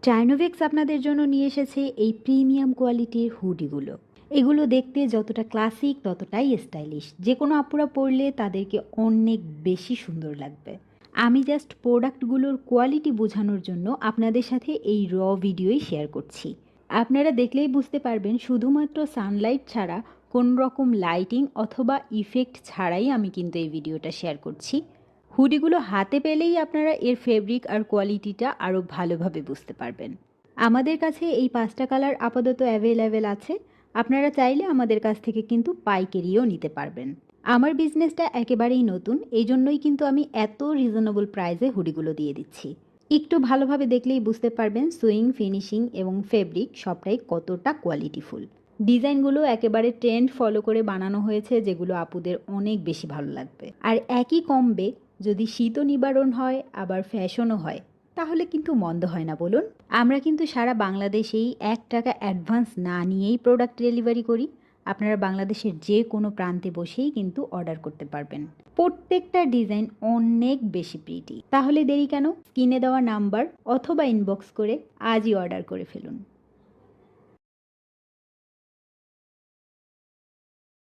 চাইনোভেক্স আপনাদের জন্য নিয়ে এসেছে এই প্রিমিয়াম কোয়ালিটির হুডিগুলো। এগুলো দেখতে যতটা ক্লাসিক ততটাই স্টাইলিশ। যে কোনো আপুরা পরলে তাদেরকে অনেক বেশি সুন্দর লাগবে। আমি জাস্ট প্রোডাক্টগুলোর কোয়ালিটি বোঝানোর জন্য আপনাদের সাথে এই ভিডিওই শেয়ার করছি। আপনারা দেখলেই বুঝতে পারবেন শুধুমাত্র সানলাইট ছাড়া কোনো রকম লাইটিং অথবা ইফেক্ট ছাড়াই আমি কিন্তু এই ভিডিওটা শেয়ার করছি। হুডিগুলো হাতে পেলেই আপনারা এর ফেব্রিক আর কোয়ালিটিটা আরও ভালোভাবে বুঝতে পারবেন। আমাদের কাছে এই 5টা কালার আপাতত অ্যাভেলেবেল আছে। আপনারা চাইলে আমাদের কাছ থেকে কিন্তু পাইকারিও নিতে পারবেন। আমার বিজনেসটা একেবারেই নতুন, এই জন্যই কিন্তু আমি এত রিজনেবল প্রাইসে হুডিগুলো দিয়ে দিচ্ছি। একটু ভালোভাবে দেখলেই বুঝতে পারবেন সুইং, ফিনিশিং এবং ফেব্রিক সবটাই কতটা কোয়ালিটিফুল। ডিজাইনগুলো একেবারে ট্রেন্ড ফলো করে বানানো হয়েছে, যেগুলো আপুদের অনেক বেশি ভালো লাগবে। আর একই কমবে যদি শীতও নিবারণ হয় আবার ফ্যাশনও হয়, তাহলে কিন্তু মন্দ হয় না বলুন। আমরা কিন্তু সারা বাংলাদেশেই 1 টাকা অ্যাডভান্স না নিয়েই প্রোডাক্ট ডেলিভারি করি। আপনারা বাংলাদেশের যে কোনো প্রান্তে বসেই কিন্তু অর্ডার করতে পারবেন। প্রত্যেকটা ডিজাইন অনেক বেশি প্রিটি। তাহলে দেরি কেন? স্ক্রিনে দেওয়া নাম্বার অথবা ইনবক্স করে আজই অর্ডার করে ফেলুন।